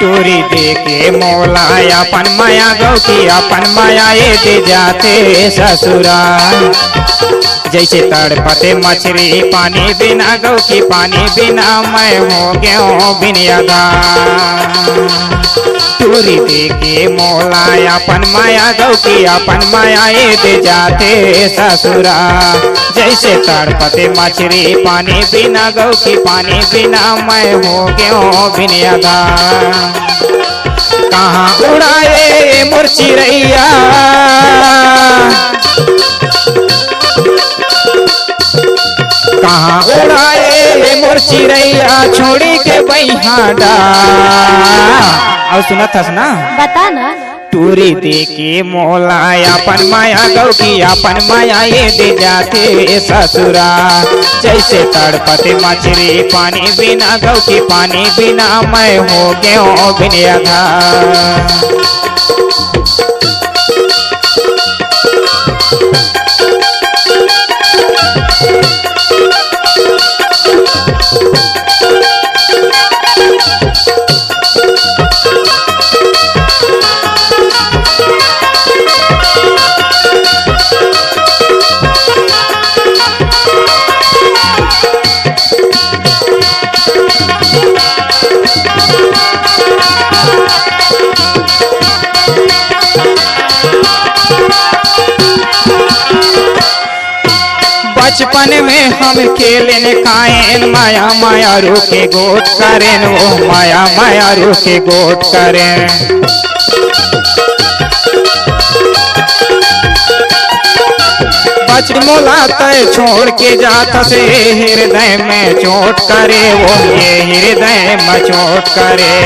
टूरी दे के मौला अपन माया गौ की अपन माया ये दे जाते ससुरा। जैसे तड़पते मछली पानी बिना गौ की पानी बिना मैं हो गया बिनियादा। टूरी दे के मौला अपन माया गौ की अपन माया ये दे जाते ससुरा। जैसे तड़पते मछली पानी बिना गौ की पानी बिना मैं हो गया बिनियादा। कहाँ उड़ाए मोर चिड़ैया कहाँ उड़ाए मोर चिड़ैया छोड़ी के बैहाडा। और सुनत हस ना बता ना। टूरी दे के मौला अपन माया गौ की अपन माया ये दे जाते ससुरा। जैसे तड़पते मछली पानी बिना गौ की पानी बिना मैं हो गया बिनियादा। बचपन में हम खेले खाएन माया माया रोके गोट करें वो माया माया रोके गोट करें। बचड़ी मोला तय छोड़ के जाता से हृदय में चोट करे वो ये हृदय में चोट करे।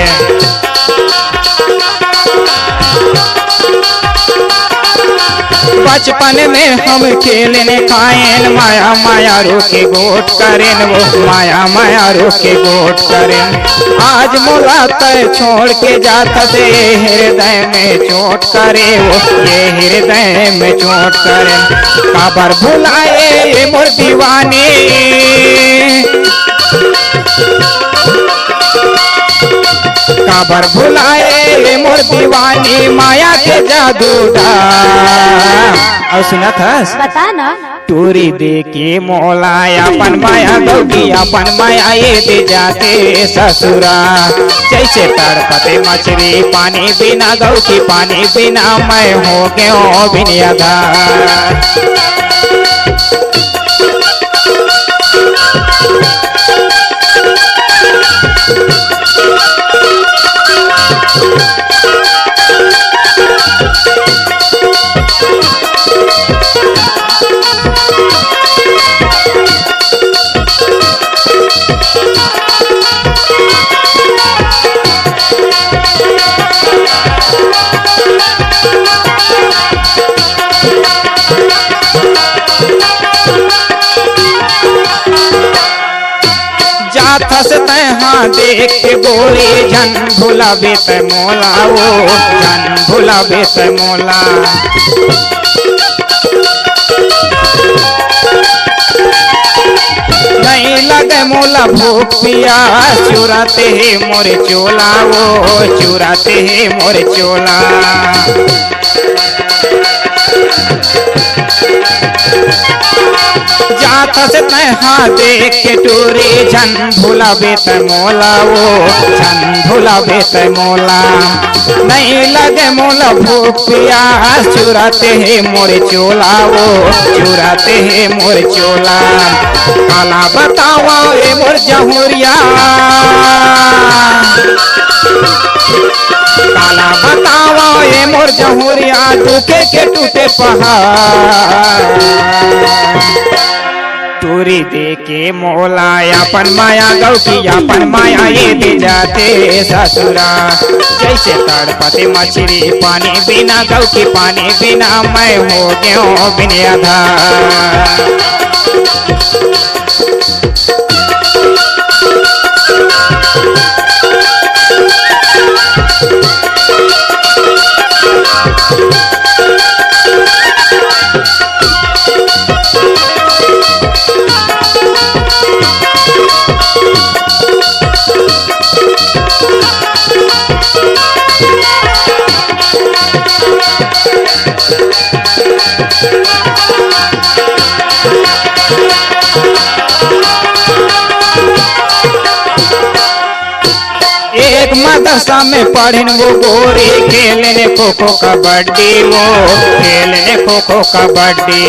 बचपन में हम खेलने खाएन माया माया रोके गोट करें वो माया माया रोके गोट करें। आज मोला तय छोड़ के जाता से हृदय में चोट करे वो ये हृदय में चोट करे। काबर भुलाए मोर दीवानी काबर भुलाए मोर दीवानी माया के जादू डा। और सुनत हस बता ना। टूरी दे के मौला अपन माया गौ की अपन माया ये दे जाते ससुरा। जैसे तड़पते मछली पानी बिना गौ की पानी बिना मैं हो गया बिनियादा। हाँ देख के गोरी जन भुलाबे ते मौला वो जन भुलाबे ते मौला। नहीं लगे मोला भूख पियास चुराते है मोरे चोला वो चुराते है मोरे चोला। जाता से हाँ देख के टूरी झन भुलाबे ते मौला वो झन भुलाबे ते मौला। नहीं लगे मोला भूख पियास चुराते है मोरे चोला वो चुराते है मोरे चोला। काला बतावा ए मोर जहुरिया काला बतावा ए मोर जहुरिया दुखे के टूटे पहाड़। टूरी दे के मौला अपन माया गौ की अपन माया ये दे जाते ससुरा। जैसे तड़पते मछली पानी बिना गौ की पानी बिना मैं हो गया बिनियादा। एक मदरसा में पढ़न वो गोरी, खेलने खो खो कबड्डी, वो खेलने खो खो कबड्डी।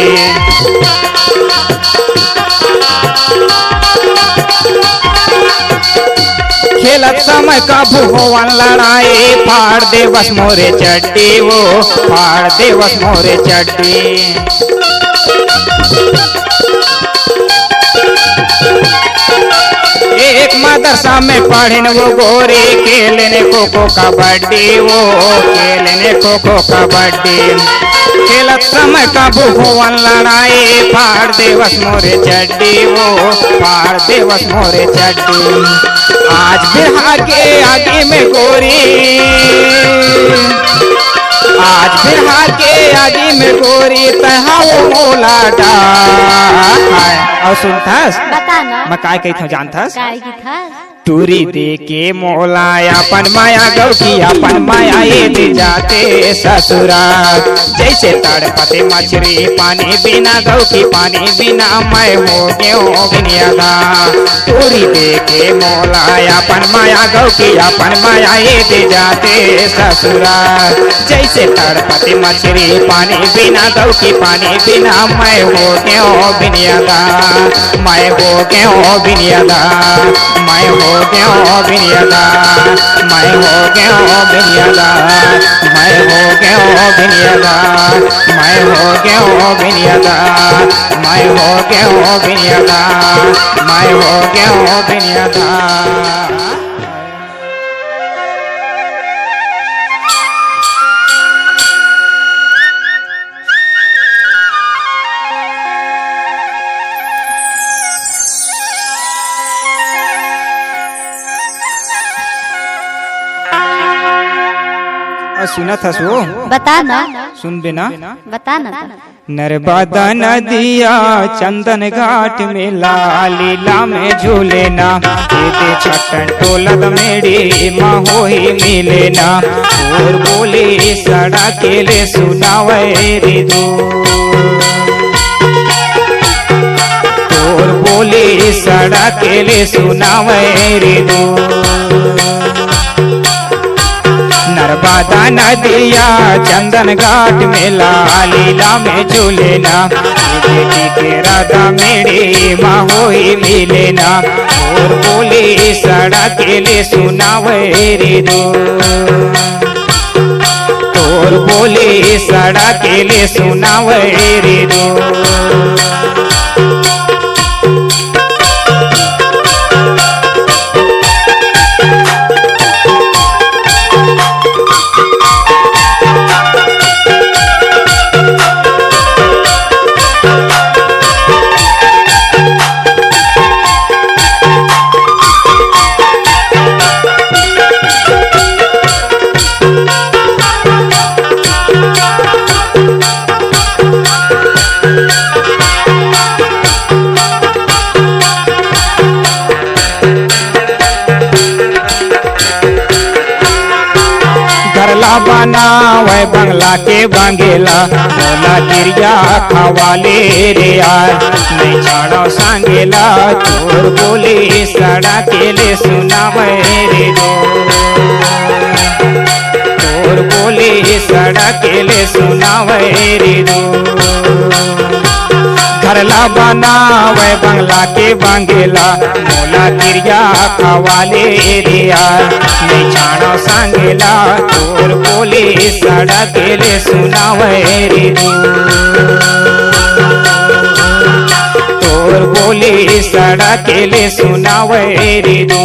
खेलत समय का भुवन लड़ाई, फाड़ दे बस मोरे चड्डी, वो फाड़ दे बस मोरे चड्डी। एक मदरसा में पढ़न वो गोरी, खेलने खो खो कबड्डी, वो खेलने खो खो कबड्डी। खेलत समय का भुवन लड़ाई, फाड़ दे बस मोरे चड्डी, वो फाड़ दे बस मोरे चड्डी। आज बिहार के आगे में गोरी, आज बिहार के आगे में गोरी, तहा वो मोला डाल। और सुनथस बताना मैं काय कही था जानथस, काय की था टूरी दे के मोला अपन माया गौ की अपन माया ये दे जाते ससुराल। जैसे तड़पते मछली पानी बिना गौ की पानी बिना मैं हो गयो बिनियादा। टूरी दे के मोला अपन माया गौ की अपन माया ये दे जाते ससुराल। जैसे तड़पते मछली पानी बिना गौ की पानी बिना मैं हो गयो बिनियादा, मैं हो गयो बिनियादा, मैं हो गयो बिनियादा, मैं हो गयो बिनियादा, मैं हो गयो बिनियादा, मैं हो गयो बिनियादा, मैं हो गयो बिनियादा, मैं हो गयो बिनियादा। सुना था सो बताना सुन बिना बताना नर्मदा नदिया चंदन घाट में लीला में झूलेना, छटन टोलद मेरी माँ हो ही मिलेना। और बोली सड़ा के ले सुनावे रे दो, और बोली सड़ा के ले सुनावे रे दो। नर्मदा नदिया चंदन घाट में लीला में झूलेना, बेटी के राधा मेरी माँ हो ही मिलेना। और बोली सड़ा के ले सुनावे रे दो, और बोली सड़ा के ले सुनावे रे दो। घरला बनावे बंगला के बंगेला, मोला गिरिया खवाले रे यार। नहीं छाड़ो सांगेला चोर बोली सड़ा के ले सुनावे रे दो, चोर बोली सड़ा के ले सुनावे रे दो। घरला बनावे बंगला के बंगेला, मोला गिरिया खवाले रे यार। नहीं छाड़ो सांगेला चोर बोली सड़ा के ले सुनावे रे दो, चोर बोली सड़ा के ले सुनावे रे दो।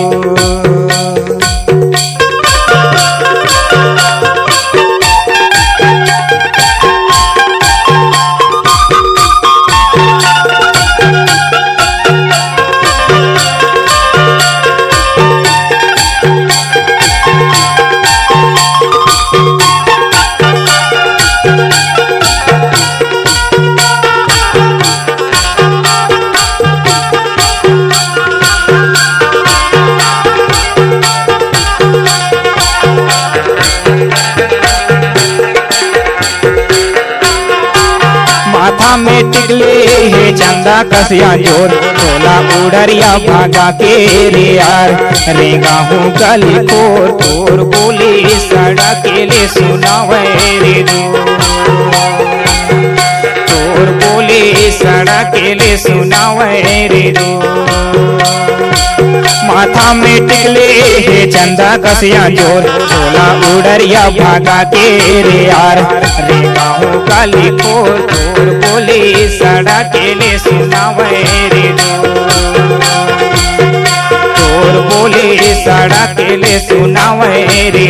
माथा में टिकले हे चंदा कसिया जोर तोला उड़रिया भागा के रे यार रेगा हूँ गली कोर तोर बोली सड़क ले सुनावे रे तोर बोली सड़क ले सुनावे रे माथा में टिकले हे चंदा कसिया जोर तोला उड़रिया भागा के रे यार रेगा हूँ गली कोर तोर बोली सड़क ले सुनावे रे तोर बोली सड़क ले सुनावे रे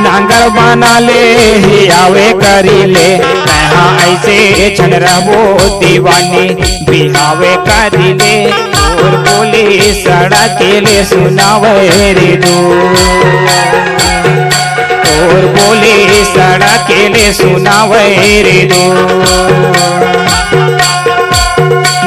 नांगर बना ले ही आवे करी ले कहाँ ऐसे छन रहो दीवानी बिहावे करी ले और बोली सड़क ले सुनावे रे और बोली सड़क ले सुनावे रे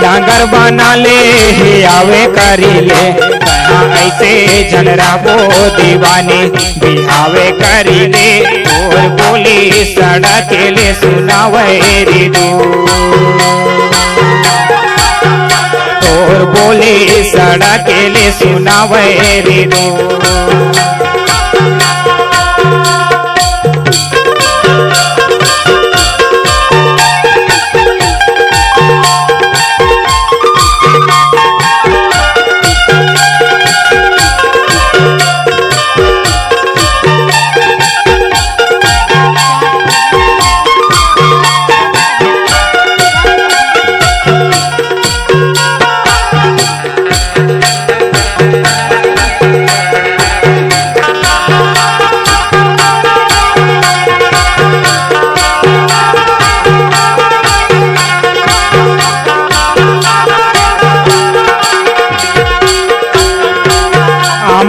डांगर बना ले ही आवे करी ले कहाँ ऐसे जनरा वो दीवानी बिहावे करी ले और बोली सड़क ले सुनावे रे और बोली सड़क ले सुनावे रे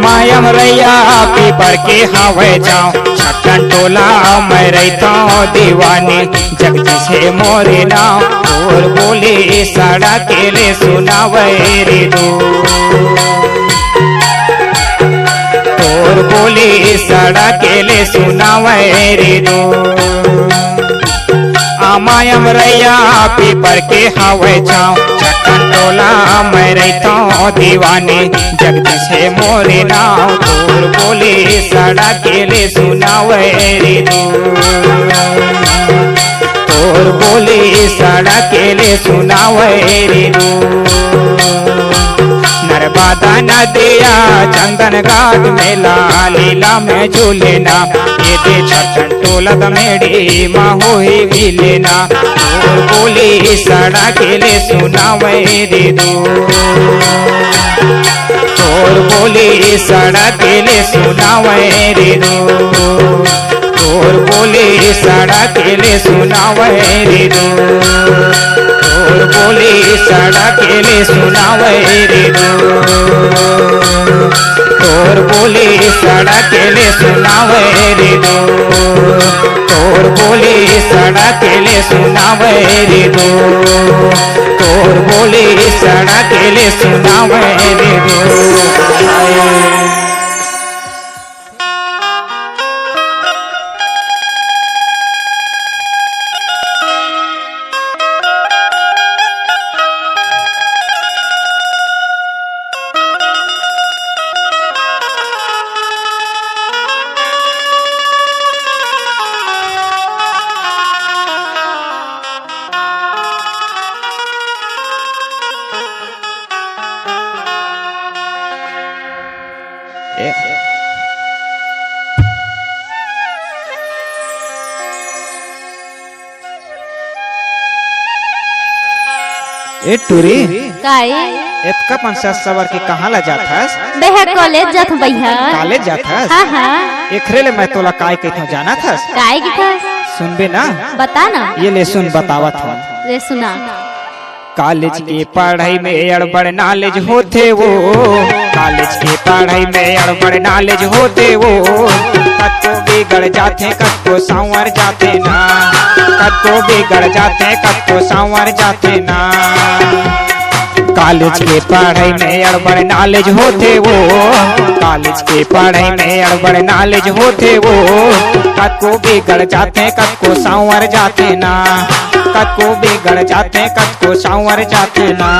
मायम रैया पीपर के हवे जाऊं छटन टोला मैं रहता दीवानी जगदीश है मोरे नाम और बोले सड़क ले सुनावे रे और बोले सड़क ले सुनावे रे मायम रैया पीपर के हवे जाऊं छटन टोला मैं रहता दीवानी जगदीश है मोरे नाम तोर बोले सड़क ले सुनावे रे तोर बोले सड़क ले सुनावे रे नर्मदा नदिया चंदन घाट मेला लीला में झूलेना ये दे छटन टोला मेरी माँ हो ही लेना और बोली सड़क ले सुनावे रे और बोली सड़क ले सुनावे रे और बोली सड़क ले सुनावे रे और बोली सड़क ले सुनावे रे और बोली सड़क ले सुनावे रे और बोली सड़क ले सुनावे रे और बोली सड़क ले सुनावे रे ए टूरी काय इतका पंचायत सवर के कहाँ ला जाथस? बेहा कॉलेज जात भैया। कॉलेज जाथस? हाँ हाँ। एकरे ले मैं तोला काय कहता जाना थस? काय की थस? सुनबे ना? बता ना। ये ले सुन बतावत हूँ। ले सुना। कॉलेज की पढ़ाई में अड़बड़ नॉलेज होते वो, कॉलेज की पढ़ाई में अड़बड़ नॉलेज होते वो, कत्तो बिगड़ जाते कत्तो संवर जाते ना, कत्तो बिगड़ जाते कत्तो संवर जाते ना। कॉलेज के पढ़ाई में अड़बड़ नॉलेज होते वो, कॉलेज के पढ़ाई में अड़बड़ नॉलेज होते वो, कत्तो बिगड़ जाते कत्तो संवर जाते ना, कत्तो बिगड़ जाते कत्तो संवर जाते ना।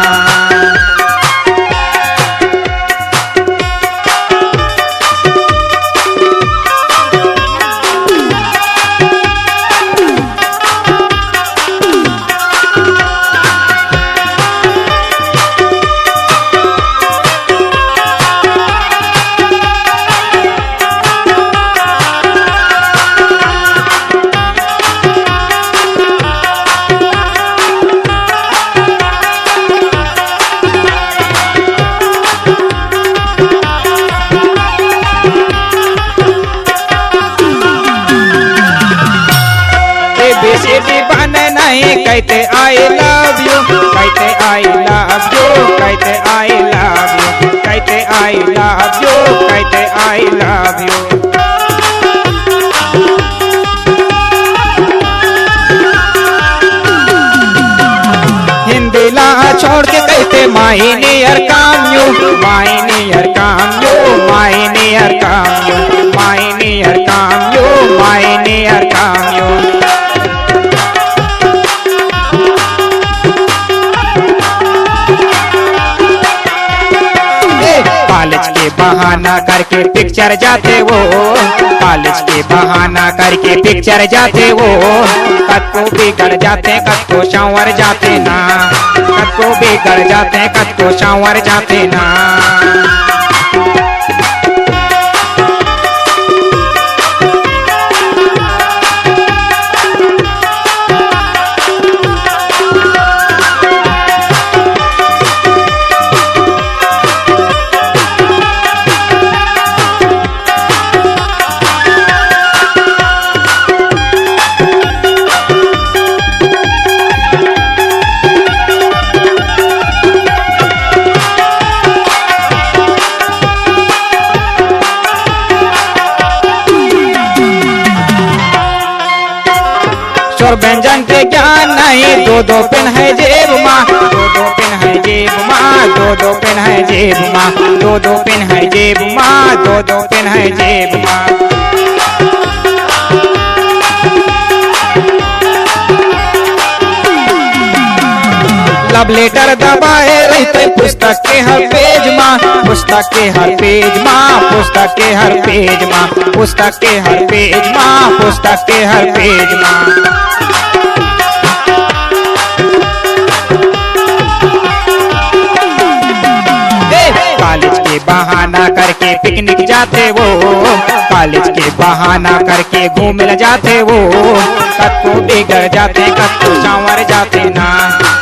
नहीं कहते आई लव यू, कहते आई लव यू, कहते आई लव यू, कहते आई लव यू, कहते आई लव यू। हिंदी ला छोड़ के कहते माई नियर काम यू, माई नियर काम यू, माई नियर काम यू, माई नियर काम यू, माई नियर काम यू। कॉलेज के बहाना करके पिक्चर जाते वो, कॉलेज के बहाना करके पिक्चर जाते वो, कत्तो बिगड़ जाते कत्तो संवर जाते ना, कत्तो बिगड़ जाते कत्तो संवर जाते ना। और व्यंजन के ज्ञान नहीं, दो दो पेन है जेब माँ, दो दो पेन है जेब माँ, दो दो पेन है जेब माँ, दो दो पेन है जेब माँ, दो दो पेन है जेब माँ। लव लेटर दबाए रहते पुस्तक के हर पेज माँ, पुस्तक के हर पेज माँ, पुस्तक के हर पेज माँ, पुस्तक के हर पेज माँ, पुस्तक के हर पेज माँ। कॉलेज के बहाना करके पिकनिक जाते वो, कॉलेज के बहाना करके घूमने जाते वो, कत्तो बिगड़ जाते कत्तो संवर जाते ना,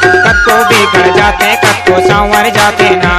कत्तो बिगड़ जाते कत्तो संवर जाते ना।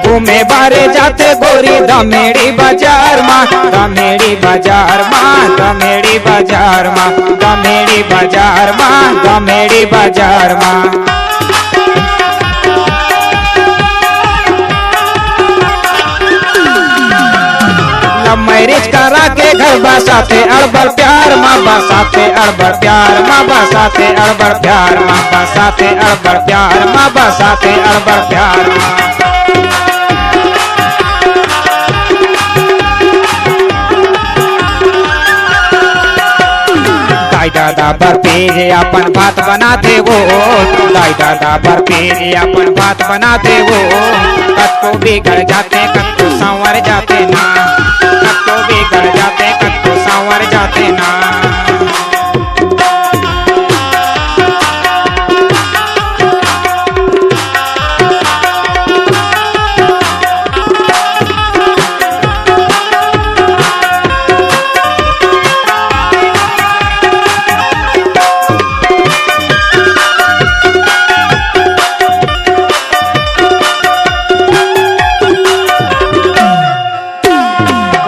घूमे बारे जाते गोरी दमेड़ी बाजार माँ, दमेड़ी बाजार माँ, दमेड़ी बाजार माँ, दमेड़ी बाजार माँ, दमेड़ी बाजार माँ। लव मैरिज करा के घर बसाते अड़बड़ प्यार माँ बसाते अड़बड़ प्यार माँ बसाते अड़बड़ प्यार माँ बसाते अड़बड़ प्यार माँ बसाते अड़बड़ प्यार माँ। दाई दादा बर्फी अपन बात बनाते वो, दाई दादा बर्फी अपन बात बनाते वो, कद को बिगड़ जाते कद को संवर जाते ना, कद को बिगड़ जाते कद को संवर जाते ना।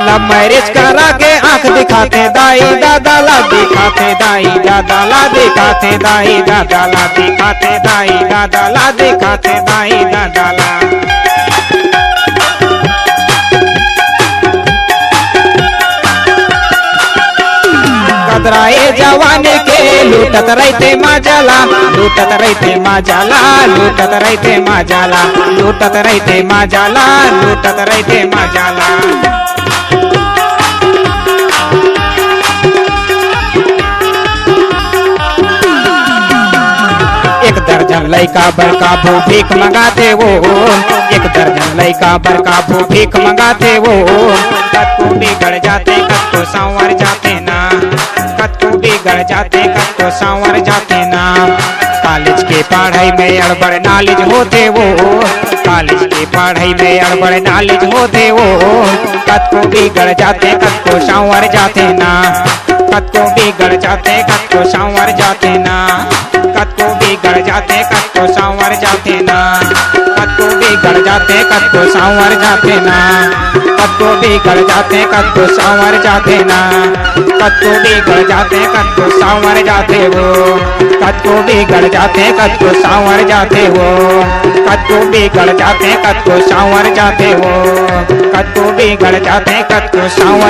लव मैरिज करा के आंख दिखाते दाई दादा ला दिखाते दाई दादा ला दिखाते दाई दादा ला दिखाते दाई दादा ला दिखाते दाई दादा ला। कतराए जवानी के लूटत रहते माजाला, लूटत रहते माजाला, लूटत रहते माजाला, लूटत रहते माजाला, लूटत रहते माजाला। एक दर्जन लइका बड़का भूख मंगाते वो, एक दर्जन लइका बड़का भूख मंगाते वो, कद को बिगड़ जाते कद को संवर जाते ना, कद को बिगड़ जाते कद को संवर जाते ना। कॉलेज के पढ़ाई में अड़बड़ नॉलेज होते वो, कॉलेज के पढ़ाई में अड़बड़ नॉलेज होते वो, कद को बिगड़ जाते कद को संवर जाते ना, कद को बिगड़ जाते कद को संवर जाते ना, कद को बिगड़ जाते कद को संवर जाते ना, कद को बिगड़ जाते कद को संवर जाते ना, कद को बिगड़ जाते कद को संवर जाते ना, कद को बिगड़ जाते कद को संवर जाते वो, कद को बिगड़ जाते कद को संवर जाते वो, कद को बिगड़ जाते कद को संवर जाते वो, कद को बिगड़ जाते कद को संवर